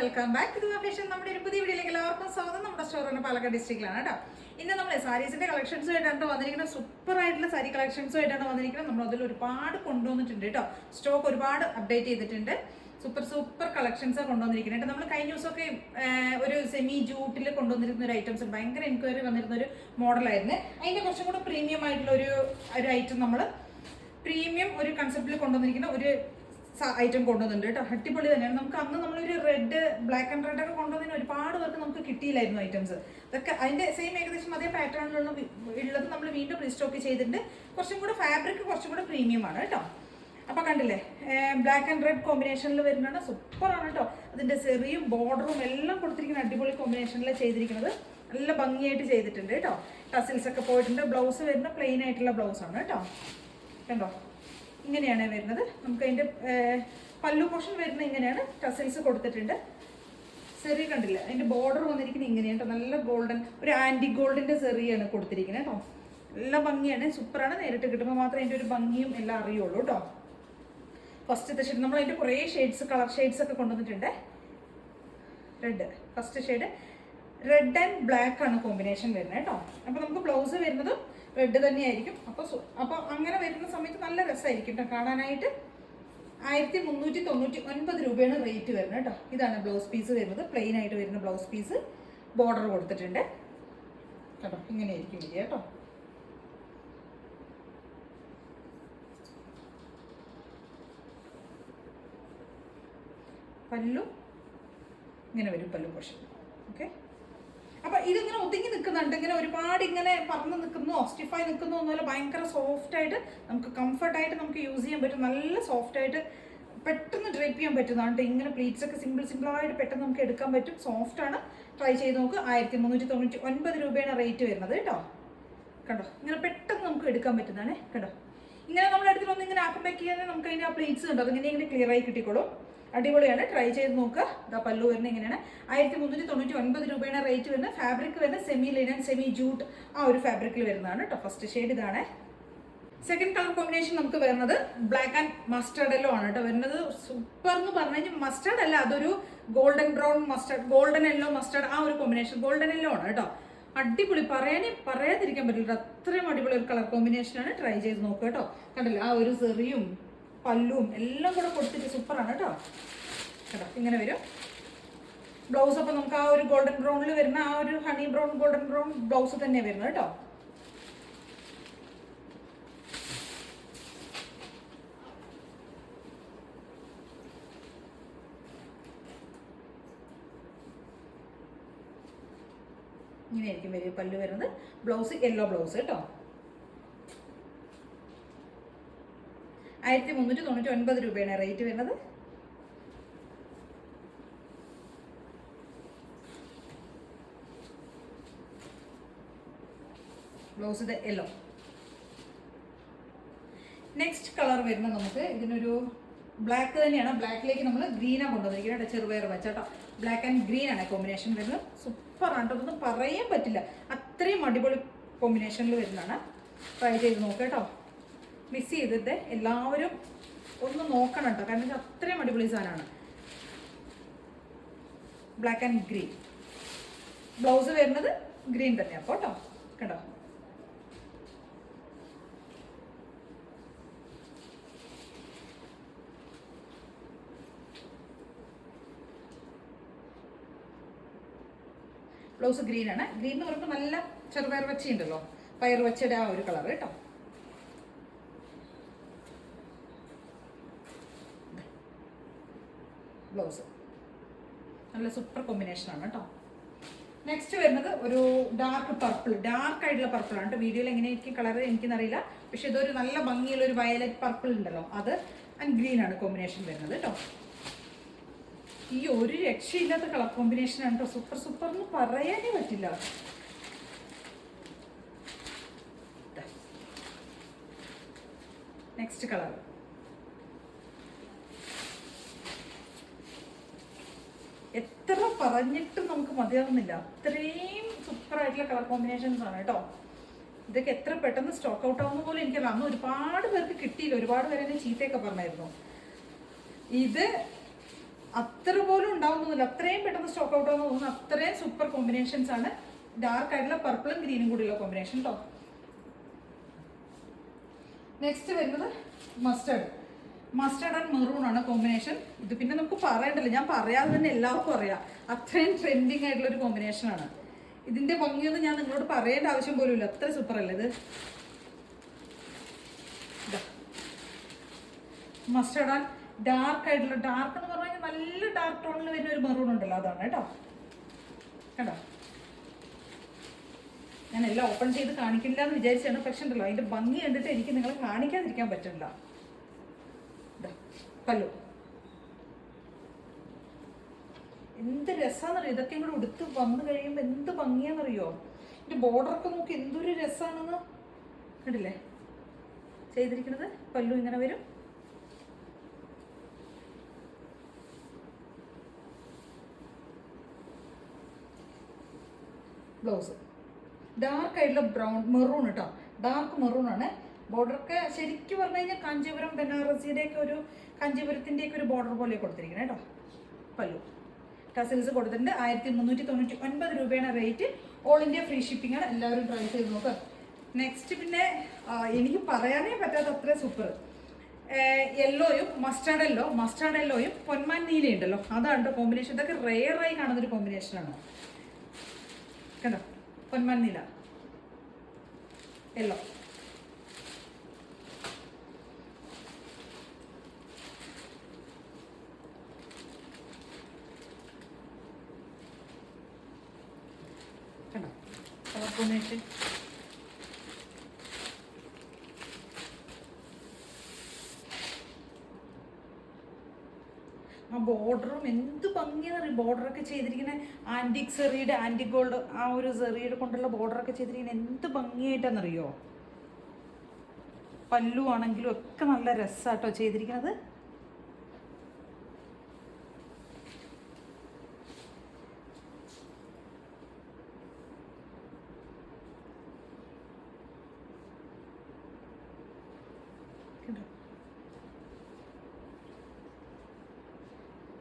Welcome back to fashion. നമ്മുടെ ഒരു പുതിയ വീഡിയോയിലേക്ക് എല്ലാവർക്കും സ്വാഗതം. നമ്മുടെ സ്റ്റോറിന് പാലക്കാട് ഡിസ്ട്രിക്റ്റിലാണ് കേട്ടോ. ഇന്ന് നമ്മൾ സാരീസിന്റെ കളക്ഷൻസുമായിട്ടാണ് വന്നിരിക്കുന്നത്. സൂപ്പർ ആയിട്ടുള്ള സാരി കളക്ഷൻസുമായിട്ടാണ് വന്നിരിക്കുന്നത്. നമ്മൾ അതിൽ ഒരുപാട് കൊണ്ടുവന്നിട്ടുണ്ട് കേട്ടോ. സ്റ്റോക്ക് ഒരുപാട് അപ്ഡേറ്റ് ചെയ്തിട്ടുണ്ട്. സൂപ്പർ കളക്ഷൻസ് കൊണ്ടുവന്നിരിക്കുന്നത്. നമ്മൾ കഴിഞ്ഞ ദിവസമൊക്കെ ഒരു സെമി ജൂട്ടിൽ കൊണ്ടുവന്നിരുന്ന ഒരു ഐറ്റംസ് ഭയങ്കര എൻക്വയറി വന്നിരുന്ന ഒരു മോഡലായിരുന്നു. അതിന്റെ കുറച്ചും കൂടെ പ്രീമിയം ആയിട്ടുള്ള ഒരു ഐറ്റം നമ്മൾ പ്രീമിയം ഒരു കൺസെപ്റ്റിൽ കൊണ്ടുവന്നിരിക്കുന്ന ഒരു ഐറ്റം കൊണ്ടുവന്നിട്ടുണ്ട് കേട്ടോ. അടിപൊളി തന്നെയാണ്. നമുക്ക് അന്ന് നമ്മളൊരു റെഡ് ബ്ലാക്ക് ആൻഡ് റെഡ് ഒക്കെ കൊണ്ടുവന്നതിന് ഒരുപാട് പേർക്ക് നമുക്ക് കിട്ടിയില്ലായിരുന്നു ഐറ്റംസ്. അതൊക്കെ അതിന്റെ സെയിം ഏകദേശം അതേ പാറ്റേണിലുള്ള ഉള്ളത് നമ്മൾ വീണ്ടും റീസ്റ്റോക്ക് ചെയ്തിട്ടുണ്ട്. കുറച്ചും കൂടെ ഫാബ്രിക് കുറച്ചും കൂടെ പ്രീമിയം ആണ് കേട്ടോ. അപ്പൊ കണ്ടില്ലേ, ബ്ലാക്ക് ആൻഡ് റെഡ് കോമ്പിനേഷനിൽ വരുന്നതാണ്. സൂപ്പറാണ് കേട്ടോ. അതിന്റെ ചെറിയും ബോർഡറും എല്ലാം കൊടുത്തിരിക്കുന്ന അടിപൊളി കോമ്പിനേഷനിൽ ചെയ്തിരിക്കുന്നത്. നല്ല ഭംഗിയായിട്ട് ചെയ്തിട്ടുണ്ട് കേട്ടോ. ടസിൽസ് ഒക്കെ പോയിട്ടുണ്ട്. ബ്ലൗസ് വരുന്ന പ്ലെയിൻ ആയിട്ടുള്ള ബ്ലൗസ് ആണ് കേട്ടോ. കണ്ടോ, ഇങ്ങനെയാണ് വരുന്നത്. നമുക്ക് അതിന്റെ പല്ലു പോർഷൻ വരുന്ന ഇങ്ങനെയാണ്. ടസിൽസ് കൊടുത്തിട്ടുണ്ട്. സെറി കണ്ടില്ല, അതിന്റെ ബോർഡർ വന്നിരിക്കുന്നത് ഇങ്ങനെയാണ്. നല്ല ഗോൾഡൻ, ഒരു ആന്റി ഗോൾഡിന്റെ സെറിയാണ് കൊടുത്തിരിക്കുന്നത് കേട്ടോ. നല്ല ഭംഗിയാണ്, സൂപ്പറാണ്. നേരിട്ട് കിട്ടുമ്പോൾ മാത്രമേ അതിന്റെ ഒരു ഭംഗിയും എല്ലാം അറിയുള്ളൂ കേട്ടോ. ഫസ്റ്റത്തെ ഷെയ്ഡ് നമ്മൾ അതിന്റെ കുറേ ഷെയ്ഡ്സ്, കളർ ഷെയ്ഡ്സ് ഒക്കെ കൊണ്ടുവന്നിട്ടുണ്ട്. Red first shade, red and black ആണ് കോമ്പിനേഷൻ വരുന്നത് കേട്ടോ. അപ്പൊ നമുക്ക് ബ്ലൗസ് വരുന്നത് റെഡ് തന്നെയായിരിക്കും. അപ്പോൾ അങ്ങനെ വരുന്ന സമയത്ത് നല്ല രസമായിരിക്കും കേട്ടോ കാണാനായിട്ട്. 1399 രൂപയാണ് റേറ്റ് വരുന്നത് കേട്ടോ. ഇതാണ് ബ്ലൗസ് പീസ് വരുന്നത്. പ്ലെയിൻ ആയിട്ട് വരുന്ന ബ്ലൗസ് പീസ്, ബോർഡർ കൊടുത്തിട്ടുണ്ട് കേട്ടോ. ഇങ്ങനെയായിരിക്കും വരിക കേട്ടോ. പല്ലു ഇങ്ങനെ വരും, പല്ലു പോർഷൻ. ഓക്കെ, അപ്പൊ ഇതിങ്ങനെ ഒതുങ്ങി നിൽക്കുന്നുണ്ട്. ഇങ്ങനെ ഒരുപാട് ഇങ്ങനെ പറന്ന് നിൽക്കുന്നു, ഓസ്റ്റിഫൈ നിൽക്കുന്നു എന്നല്ല, ഭയങ്കര സോഫ്റ്റ് ആയിട്ട് നമുക്ക് കംഫർട്ടായിട്ട് നമുക്ക് യൂസ് ചെയ്യാൻ പറ്റും. നല്ല സോഫ്റ്റ് ആയിട്ട് പെട്ടെന്ന് ഡ്രൈപ്പ് ചെയ്യാൻ പറ്റുന്നതാണ്. ഇങ്ങനെ പ്ലീറ്റ്സ് ഒക്കെ സിമ്പിളായിട്ട് പെട്ടെന്ന് നമുക്ക് എടുക്കാൻ പറ്റും. സോഫ്റ്റ് ആണ്. ട്രൈ ചെയ്ത് നോക്ക്. 1399 രൂപയാണ് റേറ്റ് വരുന്നത് കേട്ടോ. കണ്ടോ, ഇങ്ങനെ പെട്ടെന്ന് നമുക്ക് എടുക്കാൻ പറ്റുന്നതാണ് കേട്ടോ. ഇങ്ങനെ നമ്മുടെ അടുത്തിലൊന്നും ഇങ്ങനെ ആക്കുമ്പോഴേക്ക് നമുക്ക് അതിന്റെ ആ പ്ലീറ്റ്സ് ഉണ്ടോ, അതിങ്ങനെ ക്ലിയർ ആയി കിട്ടിക്കോളും. അടിപൊളിയാണ്. ട്രൈ ചെയ്ത് നോക്കുക. ഇതാ പല്ലു വരുന്നത് ഇങ്ങനെയാണ്. 1399 രൂപയാണ് റേറ്റ് വരുന്നത്. ഫാബ്രിക് വരുന്നത് സെമി ലിനൻ, സെമി ജൂട്ട് ആ ഒരു ഫാബ്രിക്കിൽ വരുന്നതാണ് കേട്ടോ. ഫസ്റ്റ് ഷെയ്ഡ് ഇതാണ്. സെക്കൻഡ് കളർ കോമ്പിനേഷൻ നമുക്ക് വരുന്നത് ബ്ലാക്ക് ആൻഡ് മസ്റ്റർഡ് യെല്ലോ ആണ് കേട്ടോ വരുന്നത്. സൂപ്പർ എന്ന് പറഞ്ഞു കഴിഞ്ഞാൽ മസ്റ്റർഡ് അല്ല, അതൊരു golden brown mustard, golden yellow mustard ആ ഒരു കോമ്പിനേഷൻ. ഗോൾഡൻ യെല്ലോ ആണ് കേട്ടോ. അടിപൊളി, പറയാതിരിക്കാൻ പറ്റില്ല. അത്രയും അടിപൊളി ഒരു കളർ കോമ്പിനേഷനാണ്. ട്രൈ ചെയ്ത് നോക്കുക കേട്ടോ. കണ്ടല്ലോ, ആ ഒരു സെറിയും പല്ലും എല്ലാം കൂടെ കൊടുത്തിട്ട് സൂപ്പറാണ് കേട്ടോ. കേട്ടോ, ഇങ്ങനെ വരും ബ്ലൗസ്. അപ്പൊ നമുക്ക് ആ ഒരു ഗോൾഡൻ ബ്രൗണിൽ വരുന്ന ആ ഒരു honey brown, golden brown blouse തന്നെ വരുന്നത് കേട്ടോ. ഇങ്ങനെയായിരിക്കും വരും പല്ലു വരുന്നത്. ബ്ലൗസ് യെല്ലോ ബ്ലൗസ് കേട്ടോ. 1399 രൂപയാണ് റേറ്റ് വരുന്നത്. ബ്ലൗസ് ഇത് യെല്ലോ. നെക്സ്റ്റ് കളർ വരുന്നത് നമുക്ക് ഇതിനൊരു ബ്ലാക്ക് തന്നെയാണ്. ബ്ലാക്കിലേക്ക് നമ്മൾ ഗ്രീനാണ് കൊണ്ടുവന്നിരിക്കുന്നത്. ചെറുപയർ വെച്ചാട്ടോ. ബ്ലാക്ക് ആൻഡ് ഗ്രീൻ ആണ് കോമ്പിനേഷൻ വരുന്നത്. സൂപ്പറാണ്. അതൊന്നും പറയാൻ പറ്റില്ല, അത്രയും അടിപൊളി കോമ്പിനേഷനിൽ വരുന്നതാണ്. ട്രൈ ചെയ്ത് നോക്കാം കേട്ടോ. മിസ് ചെയ്തിട്ട് എല്ലാവരും ഒന്ന് നോക്കണം കേട്ടോ, കാരണം അത്രയും അടിപൊളി സാധനമാണ്. Black and green. ബ്ലൗസ് വരുന്നത് ഗ്രീൻ തന്നെ അപ്പോൾ കേട്ടോ. കണ്ടോ, ബ്ലൗസ് ഗ്രീൻ ആണ്. ഗ്രീൻ എന്ന് പറയുമ്പോൾ നല്ല ചെറുപയർ വച്ചുണ്ടല്ലോ, പയർ വച്ചയുടെ ആ ഒരു കളർ കേട്ടോ. ബ്ലൗസ് നല്ല സൂപ്പർ കോമ്പിനേഷൻ ആണ് കേട്ടോ. നെക്സ്റ്റ് വരുന്നത് ഒരു ഡാർക്ക് പർപ്പിൾ, ഡാർക്ക് ആയിട്ടുള്ള പർപ്പിൾ ആണ്. വീഡിയോയിൽ എങ്ങനെയായിരിക്കും കളർ എനിക്കെന്നറിയില്ല, പക്ഷെ ഇതൊരു നല്ല ഭംഗിയുള്ള ഒരു വയലറ്റ് പർപ്പിൾ ഉണ്ടല്ലോ, അത് ആൻഡ് ഗ്രീൻ ആണ് കോമ്പിനേഷൻ വരുന്നത് കേട്ടോ. ഈ ഒരു രക്ഷയില്ലാത്ത കളർ കോമ്പിനേഷൻ ആണ് കേട്ടോ. സൂപ്പർ എന്ന് പറയാനേ പറ്റില്ല. നെക്സ്റ്റ് കളർ എത്ര പറഞ്ഞിട്ടും നമുക്ക് മതിയാവുന്നില്ല. അത്രയും സൂപ്പർ ആയിട്ടുള്ള കളർ കോമ്പിനേഷൻസ് ആണ് കേട്ടോ. ഇതൊക്കെ എത്ര പെട്ടെന്ന് സ്റ്റോക്ക് ഔട്ട് ആവുന്ന പോലെ എനിക്കറിയാം. അന്ന് ഒരുപാട് പേർക്ക് കിട്ടിയില്ല, ഒരുപാട് പേര് എന്നെ ചീത്തയൊക്കെ പറഞ്ഞായിരുന്നു. ഇത് അത്ര പോലും ഉണ്ടാവുന്നില്ല, അത്രയും പെട്ടെന്ന് സ്റ്റോക്ക് ഔട്ട് ആവുന്ന തോന്നുന്നു. അത്രയും സൂപ്പർ കോമ്പിനേഷൻസ് ആണ്. ഡാർക്ക് ആയിട്ടുള്ള പർപ്പിളും ഗ്രീനും കൂടിയുള്ള കോമ്പിനേഷൻ കേട്ടോ. നെക്സ്റ്റ് വരുന്നത് മസ്റ്റേർഡ് ആൻഡ് മെറൂൺ ആണ് കോമ്പിനേഷൻ. ഇത് പിന്നെ നമുക്ക് പറയണ്ടല്ലോ, ഞാൻ പറയാതെ തന്നെ എല്ലാവർക്കും അറിയാം, അത്രയും ട്രെൻഡിങ് ആയിട്ടുള്ള ഒരു കോമ്പിനേഷൻ ആണ്. ഇതിന്റെ ഭംഗിയൊന്നും ഞാൻ നിങ്ങളോട് പറയേണ്ട ആവശ്യം പോലും ഇല്ല, അത്ര സൂപ്പർ അല്ലേ ഇത്. മസ്റ്റേർഡ് ആൻഡ് ഡാർക്ക് ആയിട്ടുള്ള, ഡാർക്ക് എന്ന് പറഞ്ഞാൽ നല്ല ഡാർക്ക് ടോണിൽ വരുന്ന ഒരു മെറൂൺ ഉണ്ടല്ലോ, അതാണ് കേട്ടോ. കേട്ടോ, ഞാൻ എല്ലാം ഓപ്പൺ ചെയ്ത് കാണിക്കില്ല എന്ന് വിചാരിച്ചാണ്, പക്ഷെ ഉണ്ടല്ലോ അതിന്റെ ഭംഗി കണ്ടിട്ട് എനിക്ക് നിങ്ങളെ കാണിക്കാതിരിക്കാൻ പറ്റില്ല. പല്ലു എന്ത് രസാന്നറിയോ, ഇതൊക്കെ കൂടെ ഉടുത്ത് വന്നു കഴിയുമ്പോൾ എന്ത് ഭംഗിയാന്നറിയോ. ഇതിന്റെ ബോർഡറൊക്കെ നോക്കി എന്തൊരു രസാണെന്ന് കണ്ടില്ലേ ചെയ്തിരിക്കുന്നത്. പല്ലു ഇങ്ങനെ വരും. ബ്ലൗസ് ഡാർക്ക് ആയിട്ടുള്ള ബ്രൗൺ മെറൂൺ കേട്ടോ, ഡാർക്ക് മെറൂൺ ആണ്. ബോർഡറൊക്കെ ശരിക്കും പറഞ്ഞു കഴിഞ്ഞാൽ കാഞ്ചീപുരം ബനാറസിയുടെ ഒക്കെ ഒരു, കാഞ്ചീപുരത്തിൻ്റെ ഒക്കെ ഒരു ബോർഡർ പോലെ കൊടുത്തിരിക്കുന്നത് കേട്ടോ. പല്ലു ടസിൽസ് കൊടുത്തിട്ടുണ്ട്. 1399 രൂപയാണ് rate. All India free shipping ആണ്. എല്ലാവരും ട്രൈ ചെയ്ത് നോക്കുക. നെക്സ്റ്റ് പിന്നെ എനിക്ക് പറയാനേ പറ്റാത്ത അത്ര സൂപ്പർ യെല്ലോയും മസ്റ്റാർഡ് യെല്ലോയും പൊന്മാൻ നീലയുണ്ടല്ലോ, അതാണ് കോമ്പിനേഷൻ. ഇതൊക്കെ റെയറായി കാണുന്നൊരു കോമ്പിനേഷനാണ് കണ്ടോ. പൊന്മാൻ നീല യെല്ലോ, കണ്ടോ കളർ കോമ്പിനേഷൻ. ആ ബോർഡറും എന്ത് ഭംഗിയാന്ന് അറിയാം. ബോർഡറൊക്കെ ചെയ്തിരിക്കുന്നത് ആൻറ്റിക് സെറിയുടെ, ആൻറ്റിക് ഗോൾഡ് ആ ഒരു സെറിയുടെ കൊണ്ടുള്ള ബോർഡറൊക്കെ ചെയ്തിരിക്കുന്നത് എന്ത് ഭംഗിയായിട്ടാണെന്നറിയോ. പല്ലു ആണെങ്കിലും ഒക്കെ നല്ല രസമാട്ടോ ചെയ്തിരിക്കുന്നത്.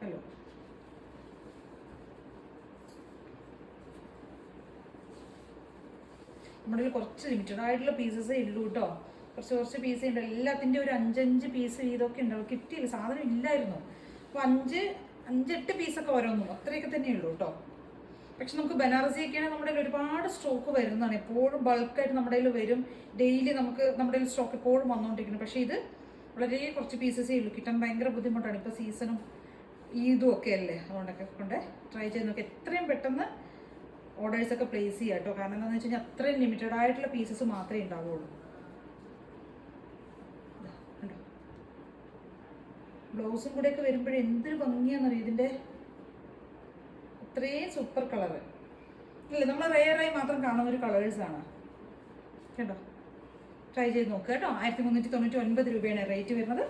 ഹലോ, നമ്മുടെ കുറച്ച് ലിമിറ്റഡ് ആയിട്ടുള്ള പീസസേ ഉള്ളൂ കേട്ടോ. കുറച്ച് പീസേ ഉണ്ട്. എല്ലാത്തിൻ്റെ ഒരു 5-5 പീസ് ഇതൊക്കെ ഉണ്ടാവും. കിട്ടിയില്ല, സാധനം ഇല്ലായിരുന്നു. അപ്പോൾ 5-8 പീസൊക്കെ ഓരോന്നും അത്രയൊക്കെ തന്നെ ഉള്ളൂ കേട്ടോ. പക്ഷെ നമുക്ക് ബനാറസിയൊക്കെയാണെങ്കിൽ നമ്മുടെ കയ്യിൽ ഒരുപാട് സ്റ്റോക്ക് വരുന്നതാണ്. എപ്പോഴും ബൾക്കായിട്ട് നമ്മുടെ കയ്യിൽ വരും. ഡെയിലി നമുക്ക് നമ്മുടെ കയ്യിൽ സ്റ്റോക്ക് എപ്പോഴും വന്നുകൊണ്ടിരിക്കുന്നു. പക്ഷേ ഇത് വളരെ കുറച്ച് പീസസേ ഉള്ളൂ. കിട്ടാൻ ഭയങ്കര ബുദ്ധിമുട്ടാണ്. ഇപ്പോൾ സീസണും ഈദും ഒക്കെ അല്ലേ, അതുകൊണ്ടൊക്കെ കൊണ്ട് ട്രൈ ചെയ്ത് നോക്കി. എത്രയും പെട്ടെന്ന് ഓർഡേഴ്സൊക്കെ പ്ലേസ് ചെയ്യാം കേട്ടോ. കാരണം എന്താണെന്ന് വെച്ച് കഴിഞ്ഞാൽ അത്രയും ലിമിറ്റഡ് ആയിട്ടുള്ള പീസസ് മാത്രമേ ഉണ്ടാവുള്ളൂ. ബ്ലൗസും കൂടെയൊക്കെ വരുമ്പോഴേ എന്തൊരു ഭംഗിയാണെന്നറിയാം ഇതിൻ്റെ. അത്രയും സൂപ്പർ കളറ് ഇല്ലേ, നമ്മൾ റെയറായി മാത്രം കാണുന്ന ഒരു കളേഴ്സാണ് കേട്ടോ. ട്രൈ ചെയ്ത് നോക്കുക കേട്ടോ. 1399 രൂപയാണ് റേറ്റ് വരുന്നത്.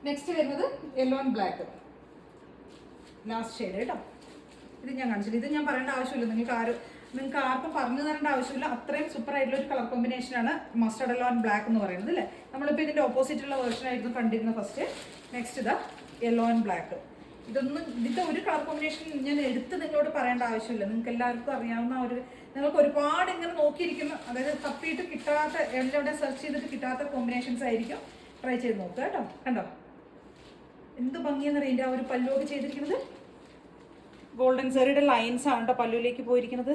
നെക്സ്റ്റ് വരുന്നത് yellow and black last shade കേട്ടോ. ഇത് ഞാൻ കാണിച്ചില്ല, ഇത് ഞാൻ പറയേണ്ട ആവശ്യമില്ല. നിങ്ങൾക്ക് ആർക്കും പറഞ്ഞു തരേണ്ട ആവശ്യമില്ല. അത്രയും സൂപ്പർ ആയിട്ടുള്ള ഒരു കളർ കോമ്പിനേഷനാണ് മസ്റ്റർഡ് യെല്ലോ ആൻഡ് ബ്ലാക്ക് എന്ന് പറയുന്നത് അല്ലേ. നമ്മളിപ്പോൾ ഇതിൻ്റെ ഓപ്പോസിറ്റുള്ള വേർഷനായിരുന്നു കണ്ടിരുന്നത് ഫസ്റ്റ്. നെക്സ്റ്റ് ഇതാ യെല്ലോ ആൻഡ് ബ്ലാക്ക്. ഇതിൻ്റെ ഒരു കളർ കോമ്പിനേഷൻ ഞാൻ എടുത്ത് നിങ്ങളോട് പറയേണ്ട ആവശ്യമില്ല. നിങ്ങൾക്ക് എല്ലാവർക്കും അറിയാവുന്ന ഒരു, നിങ്ങൾക്ക് ഒരുപാട് ഇങ്ങനെ നോക്കിയിരിക്കുന്ന, അതായത് തപ്പിയിട്ട് കിട്ടാത്ത, എവിടെ സെർച്ച് ചെയ്തിട്ട് കിട്ടാത്ത കോമ്പിനേഷൻസ് ആയിരിക്കും. ട്രൈ ചെയ്ത് നോക്കുക കേട്ടോ. കണ്ടോ എന്ത് ഭംഗിയെന്നറിയാം. ഇതിൻ്റെ ആ ഒരു പല്ലുവൊക്കെ ചെയ്തിരിക്കുന്നത് ഗോൾഡൻ സെറിയുടെ ലൈൻസ് ആണ് കേട്ടോ പല്ലുവിലേക്ക് പോയിരിക്കുന്നത്.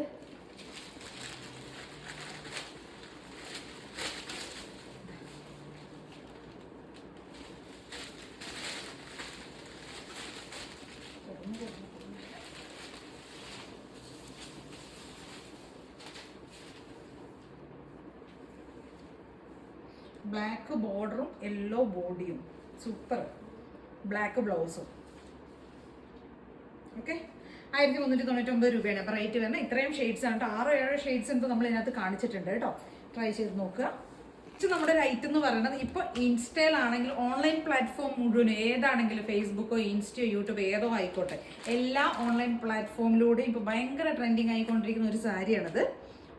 ബ്ലാക്ക് ബോർഡറും യെല്ലോ ബോഡിയും സൂപ്പർ. ബ്ലാക്ക് ബ്ലൗസും ഓക്കെ. 1399 രൂപയാണ് അപ്പോൾ റേറ്റ് വരുന്നത്. ഇത്രയും ഷെയ്ഡ്സ് ആണ് കേട്ടോ. 6-7 ഷെയ്ഡ്സ് എന്തോ നമ്മൾ ഇതിനകത്ത് കാണിച്ചിട്ടുണ്ട് കേട്ടോ. ട്രൈ ചെയ്ത് നോക്കുക. നമ്മുടെ ഒരു ഐറ്റം എന്ന് പറയുന്നത് ഇപ്പോൾ ഇൻസ്റ്റയിലാണെങ്കിൽ ഓൺലൈൻ പ്ലാറ്റ്ഫോം മുഴുവൻ ഏതാണെങ്കിലും ഫേസ്ബുക്കോ ഇൻസ്റ്റയോ യൂട്യൂബ് ഏതോ ആയിക്കോട്ടെ, എല്ലാ ഓൺലൈൻ പ്ലാറ്റ്ഫോമിലൂടെയും ഇപ്പോൾ ഭയങ്കര ട്രെൻഡിങ് ആയിക്കൊണ്ടിരിക്കുന്ന ഒരു സാരിയാണിത്.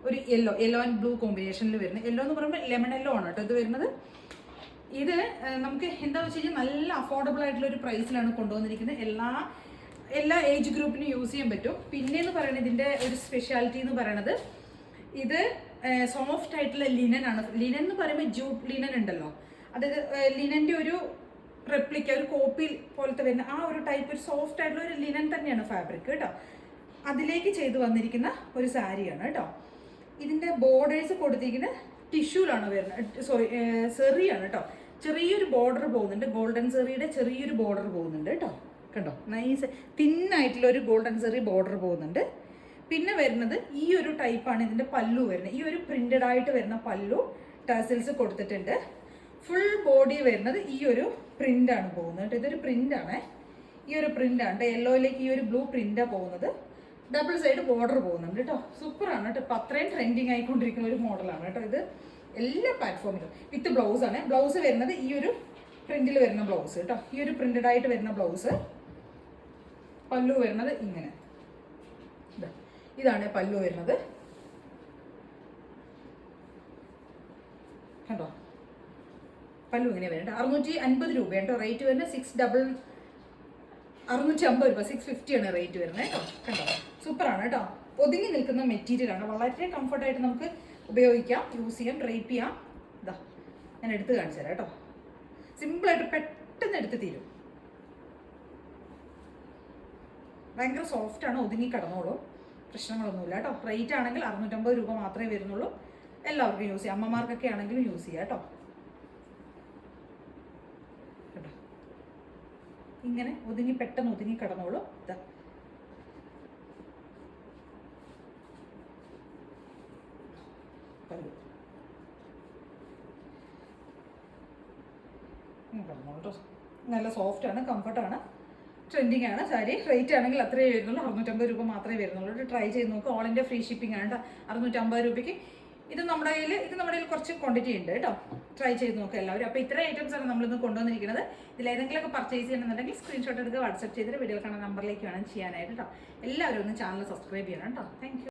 ഒരു യെല്ലോ ആൻഡ് ബ്ലൂ കോമ്പിനേഷനിൽ വരുന്നത്. യെല്ലോ എന്ന് പറയുമ്പോൾ ലെമൺ യെല്ലോ ആണ് കേട്ടോ ഇത് വരുന്നത്. ഇത് നമുക്ക് എന്താ വെച്ച് കഴിഞ്ഞാൽ നല്ല അഫോർഡബിൾ ആയിട്ടുള്ള ഒരു പ്രൈസിലാണ് കൊണ്ടുവന്നിരിക്കുന്നത്. എല്ലാ ഏജ് ഗ്രൂപ്പിനും യൂസ് ചെയ്യാൻ പറ്റും. പിന്നെയെന്ന് പറയുന്നത് ഇതിൻ്റെ ഒരു സ്പെഷ്യാലിറ്റി എന്ന് പറയുന്നത് ഇത് സോഫ്റ്റ് ആയിട്ടുള്ള ലിനൻ ആണ്. ലിനൻ എന്ന് പറയുമ്പോൾ ജൂട്ട് ലിനൻ ഉണ്ടല്ലോ, അതായത് ലിനൻ്റെ ഒരു റെപ്ലിക്ക, ഒരു കോപ്പി പോലത്തെ വരുന്ന ആ ഒരു ടൈപ്പ്, ഒരു സോഫ്റ്റ് ആയിട്ടുള്ള ഒരു ലിനൻ തന്നെയാണ് ഫാബ്രിക് കേട്ടോ. അതിലേക്ക് ചെയ്ത് വന്നിരിക്കുന്ന ഒരു സാരിയാണ് കേട്ടോ. ഇതിൻ്റെ ബോർഡേഴ്സ് കൊടുത്തിരിക്കുന്നത് ടിഷ്യൂലാണ് വരുന്നത്, സോറി സെറിയാണ് കേട്ടോ. ചെറിയൊരു ബോർഡർ പോകുന്നുണ്ട്, ഗോൾഡൻ സെറിയുടെ ചെറിയൊരു ബോർഡർ പോകുന്നുണ്ട് കേട്ടോ. കണ്ടോ, നൈസ് തിന്നായിട്ടുള്ള ഒരു ഗോൾഡൻ സെറി ബോർഡർ പോകുന്നുണ്ട്. പിന്നെ വരുന്നത് ഈ ഒരു ടൈപ്പാണ് ഇതിൻ്റെ പല്ലു വരുന്നത്. ഈ ഒരു പ്രിന്റഡ് ആയിട്ട് വരുന്ന പല്ലു ടസൽസ് കൊടുത്തിട്ടുണ്ട്. ഫുൾ ബോഡി വരുന്നത് ഈ ഒരു പ്രിന്റാണ് പോകുന്നത് കേട്ടോ. ഇതൊരു പ്രിന്റാണ്, ഈ ഒരു പ്രിന്റാണ് യെല്ലോയിലേക്ക് ഈ ഒരു ബ്ലൂ പ്രിന്റാണ് പോകുന്നത്. ഡബിൾ സൈഡ് ബോർഡർ പോകുന്നുണ്ട് കേട്ടോ. സൂപ്പറാണ് കേട്ടോ. ഇപ്പം അത്രയും ട്രെൻഡിങ് ആയിക്കൊണ്ടിരിക്കുന്ന ഒരു മോഡലാണ് കേട്ടോ ഇത്. എല്ലാ പ്ലാറ്റ്ഫോമിലും വിത്ത് ബ്ലൗസാണ്. ബ്ലൗസ് വരുന്നത് ഈ ഒരു പ്രിന്റിൽ വരുന്ന ബ്ലൗസ് കേട്ടോ. ഈ ഒരു പ്രിന്റഡ് ആയിട്ട് വരുന്ന ബ്ലൗസ്. പല്ലു വരുന്നത് ഇങ്ങനെ, ഇതാണ് പല്ലു വരുന്നത് കണ്ടോ. പല്ലു ഇങ്ങനെ വരുന്നുണ്ട്. 650 രൂപ കേട്ടോ റേറ്റ് വരുന്നത്. 650 രൂപ, 650 ആണ് റേറ്റ് വരുന്നത് കേട്ടോ. കണ്ടോ, സൂപ്പറാണ് കേട്ടോ. ഒതുങ്ങി നിൽക്കുന്ന മെറ്റീരിയലാണ്, വളരെ കംഫർട്ടായിട്ട് നമുക്ക് ഉപയോഗിക്കാം, യൂസ് ചെയ്യാം, ഡ്രൈപ്പ് ചെയ്യാം. ഇതാ ഞാൻ എടുത്ത് കാണിച്ചു തരാം കേട്ടോ. സിമ്പിളായിട്ട് പെട്ടെന്ന് എടുത്ത് തീരും. ഭയങ്കര സോഫ്റ്റാണ്, ഒതുങ്ങി കിടന്നോളും, പ്രശ്നങ്ങളൊന്നുമില്ല കേട്ടോ. റേറ്റ് ആണെങ്കിൽ 650 രൂപ മാത്രമേ വരുന്നുള്ളൂ. എല്ലാവർക്കും യൂസ് ചെയ്യാം, അമ്മമാർക്കൊക്കെ ആണെങ്കിലും യൂസ് ചെയ്യാം കേട്ടോ. കേട്ടോ, ഇങ്ങനെ പെട്ടെന്ന് ഒതുങ്ങി കിടന്നോളും. ഇതാ കിടന്നോളൂ കേട്ടോ. നല്ല സോഫ്റ്റാണ്, കംഫർട്ടാണ്, ട്രെൻഡിങ് ആണ് സാരി. റേറ്റ് ആണെങ്കിൽ അത്രയേ വരുന്നുള്ളൂ, 650 രൂപ മാത്രമേ വരുന്നുള്ളൂ. ട്രൈ ചെയ്ത് നോക്കുക. ഓൾ ഇന്ത്യ ഫ്രീ ഷിപ്പിംഗ് ആണ് കേട്ടോ. 650 രൂപയ്ക്ക് ഇത് നമ്മുടെ കയ്യിൽ കുറച്ച് ക്വാണ്ടിറ്റി ഉണ്ട് കേട്ടോ. ട്രൈ ചെയ്ത് നോക്കുക എല്ലാവരും. അപ്പോൾ ഇത്ര ഐറ്റംസ് ആണ് നമ്മളിന്ന് കൊണ്ടുവന്നിരിക്കുന്നത്. ഇതിലേതെങ്കിലുമൊക്കെ പർച്ചേസ് ചെയ്യണമെന്നുണ്ടെങ്കിൽ സ്ക്രീൻഷോട്ട് എടുക്കുക, വാട്സ്ആപ്പ് ചെയ്തിട്ട് വീഡിയോ കാണുന്ന നമ്പറിലേക്ക് വേണം ചെയ്യാനായിട്ട് കേട്ടോ. എല്ലാവരും ഒന്ന് ചാനൽ സബ്സ്ക്രൈബ് ചെയ്യണം കേട്ടോ. Thank you.